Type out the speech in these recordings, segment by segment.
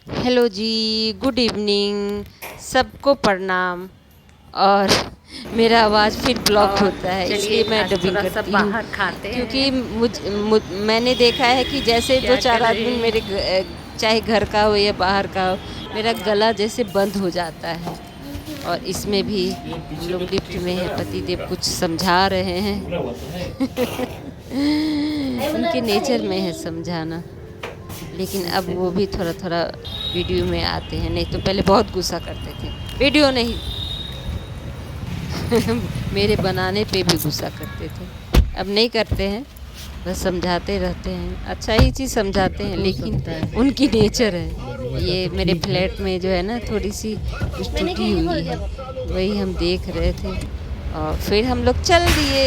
Hello जी, good evening, सबको प्रणाम। और मेरा आवाज़ फिर ब्लॉक और होता है इसलिए चलिए मैं आज डबिंग थोड़ा सा करती हूँ। बाहर खाते क्योंकि हैं। मैंने देखा है कि जैसे दो क्या चार आदमी करें। मेरे चाहे घर का हो या बाहर का हो, मेरा गला जैसे बंद हो जाता है। और इसमें भी हम लोग लिफ्ट में हैं, पतिदेव कुछ समझा रहे हैं। उनके नेचर में है समझाना, लेकिन अब वो भी थोड़ा थोड़ा वीडियो में आते हैं, नहीं तो पहले बहुत गुस्सा करते थे। वीडियो नहीं मेरे बनाने पे भी गुस्सा करते थे। अब नहीं करते हैं, बस समझाते रहते हैं, अच्छा ही चीज़ समझाते हैं, लेकिन उनकी नेचर है। ये मेरे फ्लैट में जो है ना, थोड़ी सी कुछ टूटी हुई है, वही हम देख रहे थे और फिर हम लोग चल दिए।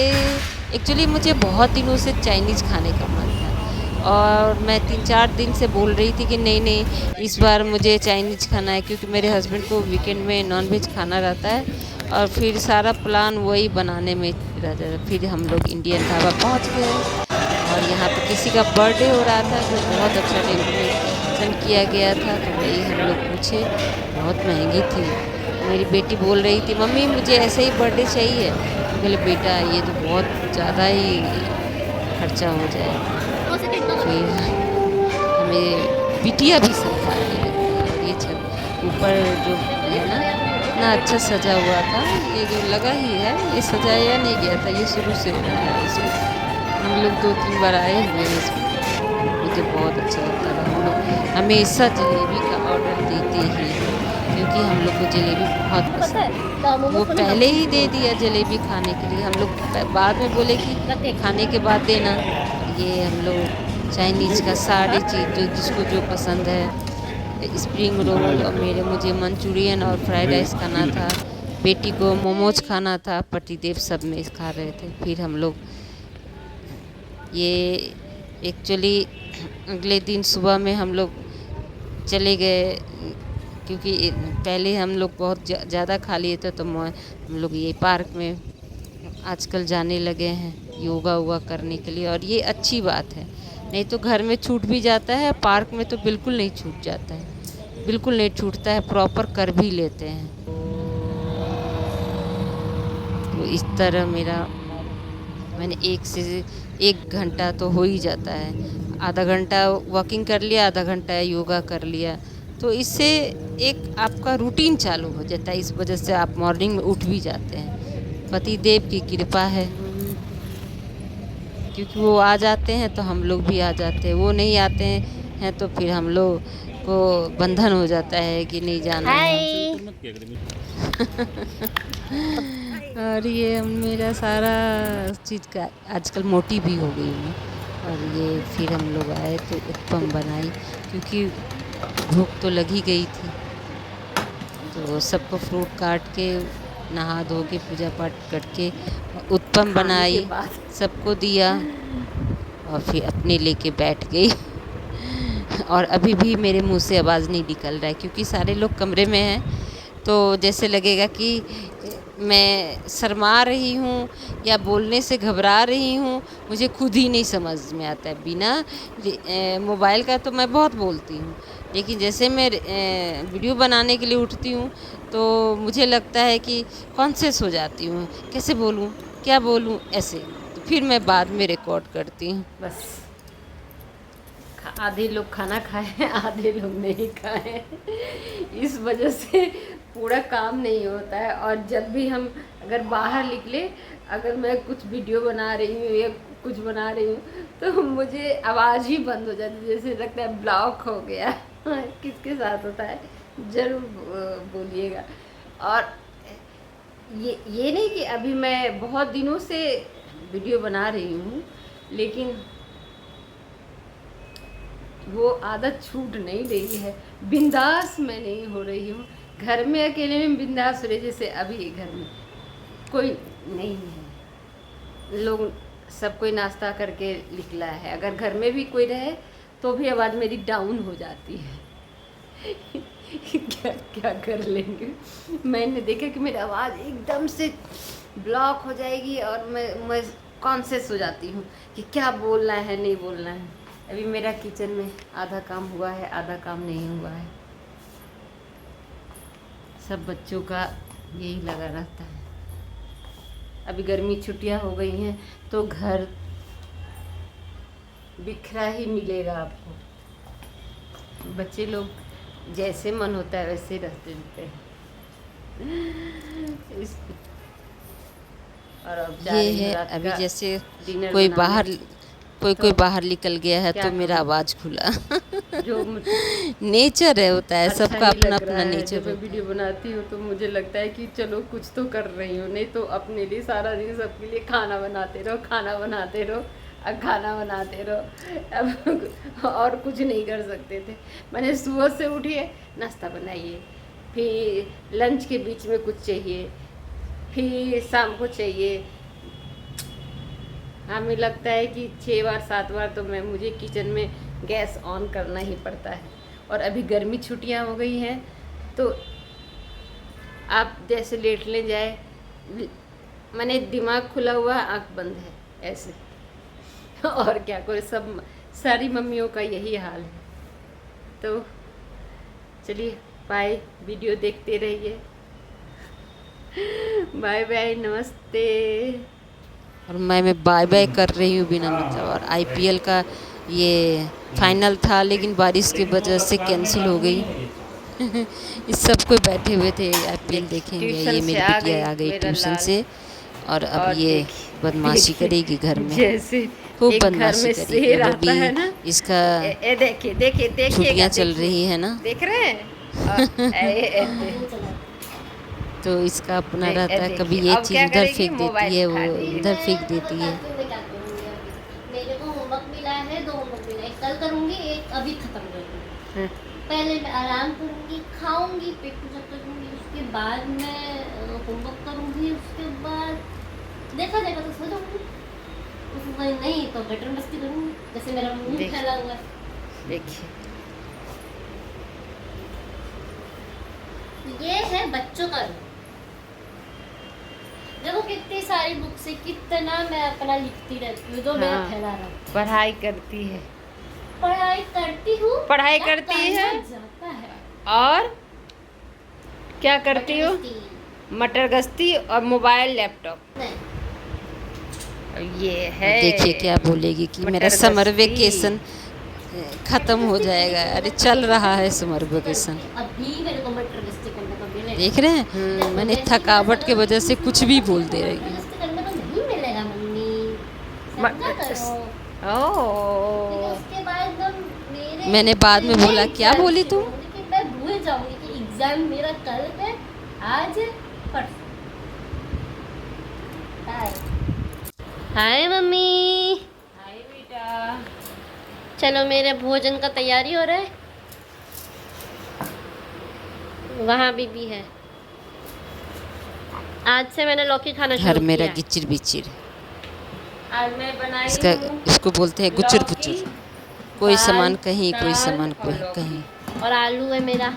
एक्चुअली मुझे बहुत दिनों से चाइनीज़ खाने का मन था और मैं 3-4 दिन से बोल रही थी कि नहीं नहीं, इस बार मुझे चाइनीज़ खाना है, क्योंकि मेरे हस्बैंड को वीकेंड में नॉनवेज खाना रहता है। और फिर सारा प्लान वही बनाने में रह जाता। फिर हम लोग इंडियन ढाबा पहुंच गए और यहाँ पे किसी का बर्थडे हो रहा था जो बहुत अच्छा डेकोरेशन किया गया था, तो वही हम लोग पूछे। बहुत महंगी थी। मेरी बेटी बोल रही थी, मम्मी मुझे ऐसे ही बर्थडे चाहिए। मैं बोले बेटा ये तो बहुत ज़्यादा ही खर्चा हो जाएगा। फिर हमें बिटिया भी समझाने लगी और ये छत ऊपर जो है ना, इतना अच्छा सजा हुआ था। ये जो लगा ही है, ये सजाया नहीं गया था, ये शुरू से है इसमें। हम लोग 2-3 बार आए हुए हैं इसमें। मुझे बहुत अच्छा लगता था। हम लोग हमेशा जलेबी का ऑर्डर देते ही हैं, क्योंकि हम लोग को जलेबी बहुत पसंद है। वो पहले ही दे दिया जलेबी खाने के लिए, हम लोग बाद में बोले कि खाने के बाद देना। और ये हम लोग चाइनीज़ का सारी चीज़ जो जिसको जो पसंद है, स्प्रिंग रोल, और मुझे मंचूरियन और फ्राइड राइस खाना था। बेटी को मोमोज खाना था, पतिदेव सब में खा रहे थे। फिर हम लोग ये एक्चुअली अगले दिन सुबह में हम लोग चले गए, क्योंकि पहले हम लोग बहुत ज़्यादा खा लिए थे, तो हम लोग ये पार्क में आजकल जाने लगे हैं योगा वोगा करने के लिए, और ये अच्छी बात है। नहीं तो घर में छूट भी जाता है, पार्क में तो बिल्कुल नहीं छूट जाता है, बिल्कुल नहीं छूटता है, प्रॉपर कर भी लेते हैं। तो इस तरह मेरा मैंने 1 घंटा तो हो ही जाता है। आधा घंटा वॉकिंग कर लिया, आधा घंटा योगा कर लिया, तो इससे एक आपका रूटीन चालू हो जाता है। इस वजह से आप मॉर्निंग में उठ भी जाते हैं। पति देव की कृपा है, क्योंकि वो आ जाते हैं तो हम लोग भी आ जाते हैं, वो नहीं आते हैं तो फिर हम लोग को बंधन हो जाता है कि नहीं जाना है। और ये मेरा सारा चीज़ का आजकल मोटी भी हो गई हूँ। और ये फिर हम लोग आए तो उत्पम बनाई, क्योंकि भूख तो लगी गई थी। तो सबको फ्रूट काट के, नहा धो के, पूजा पाठ करके उत्पम खाने के बनाई, बाद सबको दिया और फिर अपने लेके बैठ गई। और अभी भी मेरे मुंह से आवाज़ नहीं निकल रहा है, क्योंकि सारे लोग कमरे में हैं। तो जैसे लगेगा कि मैं शर्मा रही हूँ या बोलने से घबरा रही हूँ, मुझे खुद ही नहीं समझ में आता है। बिना मोबाइल का तो मैं बहुत बोलती हूँ, लेकिन जैसे मैं वीडियो बनाने के लिए उठती हूँ तो मुझे लगता है कि कॉन्शियस हो जाती हूँ, कैसे बोलूँ, क्या बोलूँ, ऐसे। तो फिर मैं बाद में रिकॉर्ड करती हूँ। बस आधे लोग खाना खाए आधे लोग नहीं खाए। इस वजह से पूरा काम नहीं होता है। और जब भी हम अगर बाहर निकले, अगर मैं कुछ वीडियो बना रही हूँ या कुछ बना रही हूँ, तो मुझे आवाज़ ही बंद हो जाती है, जैसे लगता है ब्लॉक हो गया। किसके साथ होता है ज़रूर बोलिएगा। और ये नहीं कि अभी मैं बहुत दिनों से वीडियो बना रही हूँ, लेकिन वो आदत छूट नहीं रही है। बिंदास मैं नहीं हो रही हूँ। घर में अकेले में बिंदास हो रही, जैसे अभी घर में कोई नहीं है, लोग सब कोई नाश्ता करके निकला है, अगर घर में भी कोई रहे तो भी आवाज़ मेरी डाउन हो जाती है। क्या क्या कर लेंगे। मैंने देखा कि मेरी आवाज़ एकदम से ब्लॉक हो जाएगी और मैं कॉन्शियस हो जाती हूँ कि क्या बोलना है नहीं बोलना है। अभी मेरा किचन में आधा काम हुआ है, आधा काम नहीं हुआ है। सब बच्चों का यही लगा रहता है। अभी गर्मी छुट्टियां हो गई हैं तो घर बिखरा ही मिलेगा आपको। बच्चे लोग जैसे मन होता है वैसे रहते हैं। और अब जा ये रही हूँ है रात अभी का जैसे डिनर कोई बनाने। बाहर कोई तो बाहर निकल गया है क्या तो मेरा करूं? आवाज़ खुला। जो नेचर है, होता है अच्छा सबका नहीं अपना लग रहा अपना है नेचर जब मैं होता है। वीडियो बनाती हूँ तो मुझे लगता है कि चलो कुछ तो कर रही हूँ, नहीं तो अपने लिए सारा दिन सबके लिए खाना बनाते रहो, खाना बनाते रहो, अब खाना बनाते रहो। अब और कुछ नहीं कर सकते थे। मैंने सुबह से उठिए नाश्ता बनाइए, फिर लंच के बीच में कुछ चाहिए, फिर शाम को चाहिए। हमें लगता है कि 6 बार 7 बार तो मुझे किचन में गैस ऑन करना ही पड़ता है। और अभी गर्मी छुट्टियां हो गई हैं तो आप जैसे लेटने जाए, मैंने दिमाग खुला हुआ आंख बंद है ऐसे। और क्या कोई सब सारी मम्मियों का यही हाल है। तो चलिए बाय, वीडियो देखते रहिए। बाय बाय, नमस्ते। और मैं बाय बाय कर रही हूँ बिना मतलब। और आईपीएल का ये फाइनल था लेकिन बारिश की वजह से कैंसिल हो गई। इस सब कोई बैठे हुए थे आईपीएल देखेंगे। ट्यूशन ये से मेरी बिटिया आ गई मेरा ट्यूशन लाल। से और अब और ये देखिए बदमाशी देखिए, करेगी घर में, जैसे खूब एक घर बदमाशी में करेगी। शेर अब आता अभी है ना। इसका ए देखिए देखिए देखिएगा, छुट्टियां चल देखिए रही है ना, देख रहे हैं। तो इसका अपना रहता है, कभी देखिए ये अब चीज़ क्या उधर करेगी, फेंक देती मोबाइल है, वो उठा रही है। उधर फेंक मैं देती है। बताती हूँ मैं क्या करूँगी अभी। मेरे को होमवर्क मिला है, 2 होमवर्क मिला है, एक कल करूँगी, एक अभी खत्म करूँगी। हाँ, पहले मैं आराम करूँगी, खाऊंगी, पेट पूजा करूँगी, उसके बाद मैं होमवर्क करूँगी, उसके बाद देखा जाएगा तो सो जाऊँगी। नहीं तो बेटर मस्ती करूँगी, जैसे मेरा मुंह देख- फैला हुआ है। देखिए ये है बच्चों का रूप। देखो कितनी सारी बुक से कितना मैं अपना लिखती रहती हूँ, जो मेरा हाँ। फैला रहा है। पढ़ाई करती है, पढ़ाई करती हूँ, पढ़ाई या करती करना है। जाता है। और क्या करती हो? बटरस्ती। मटर गश्ती और मोबाइल लैपटॉप। नहीं, ये है, देखिए क्या बोलेगी कि मेरा मटर समर गश्ती। वेकेशन खत्म हो जाएगा। अरे चल रहा है समर वेकेशन, अभी मेरे को मटरगश्ती करने को मिलेगा। देख रहे हैं। मैंने थकावट के वजह से कुछ भी बोल दे रही हूँ। मटरगश्ती करने को नहीं मिलेगा मम्मी, समझा करो। ओह, उसके बाद जब मेरे मैंने बाद में मेरे बोला, क्या एग्जाम बोली शुरू तुम? होंगे, कि मैं भूल जाऊंगी कि एग्जाम मेरा कल है, आज परसों। हाय मम्मी। हाय बेटा। चलो मेरे भोजन का तैयारी हो रहा है। वहाँ भी है। आज से मैंने लौकी खाना घर शुरू मेरा किया। गिचिर बिचिर, आज मैं बनाई इसका हूँ इसको बोलते हैं गुचुर लौकी, पुचुर। कोई दाल, सामान कहीं, कोई दाल सामान और कोई लौकी। कहीं। और आलू है मेरा।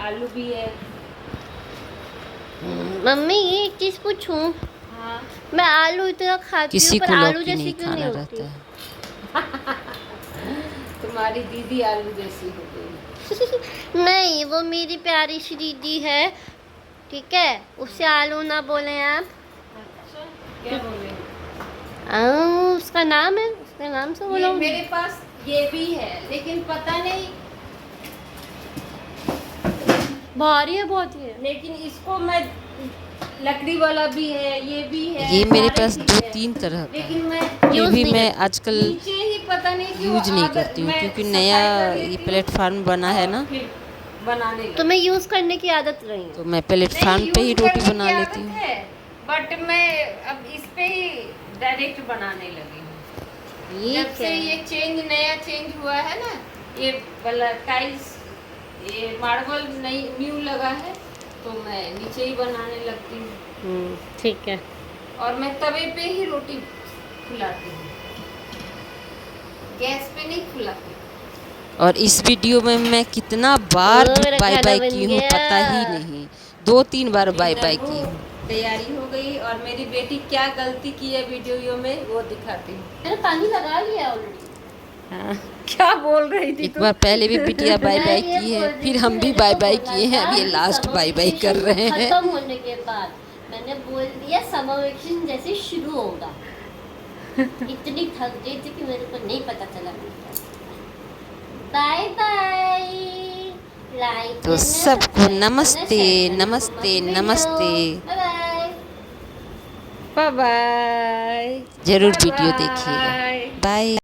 आलू भी है। मम्मी ये एक चीज पूछूं, हाँ, मैं आलू इतना खाती किसी हूँ को पर आलू लौकी जैसी नहीं क्यों नहीं खाना होती? रहता है। तुम्हारी दीदी आलू जैसी हो गई। नहीं, वो मेरी प्यारी सी दीदी है, ठीक है, उससे आलू ना बोले आप। अच्छा, क्या बोले? उसका नाम है, उसके नाम से ये बोलो। मेरे पास ये भी है लेकिन पता नहीं, भारी है बहुत ये। लेकिन इसको मैं लकड़ी वाला भी है, ये भी है, ये मेरे सारी पास चीज़ 2-3 है। तरह का है। लेकिन मैं ये यूज़ भी नहीं मैं करती। आजकल नीचे ही पता नहीं क्यों यूज नहीं आदत- करती हूँ मैं क्योंकि सफाई नया कर ये लेती हूँ प्लेटफॉर्म बना है ना, और फिर बनाने लगती तुम्हें यूज़ करने की आदत नहीं है। तो मैं प्लेटफॉर्म पे ही रोटी बना लेती हूँ। बट मैं अब इस पे ही डायरेक्ट बनाने लगी हूँ। ये जब क्या से है? ये नया चेंज हुआ है ना, ये वाला टाइल्स, ये मार्बल नई न्यू लगा है तो मैं नीचे ही बनाने लगती हूँ। ठीक है। और मैं तवे पे ही रोटी फुलाती हूँ, गैस पे नहीं फुलाती। और इस वीडियो में मैं कितना बार ओ, मेरा बाय खाना बाय बन की हूँ गया। पता ही नहीं। 2-3 बार बाय बाय की हूँ। तैयारी हो गई और मेरी बेटी क्या गलती की है वीडियो में वो दिखाती हूँ। मैंने पानी लगा लिया ऑलरेडी। हाँ, क्या बोल रही थी एक बार पहले भी बिटिया बाय बाय की है, फिर हम भी बाय बाय किए हैं, अब ये लास्ट बाय बाय कर रहे हैं। खत्म होने के बाद मैंने बोल दिया समर वेकेशन जैसे शुरू होगा। इतनी थक गई थी कि मेरे को नहीं पता चला। Bye bye. लाइक तो सबको नमस्ते नमस्ते नमस्ते। बाय। Bye bye. जरूर वीडियो देखिएगा। बाय।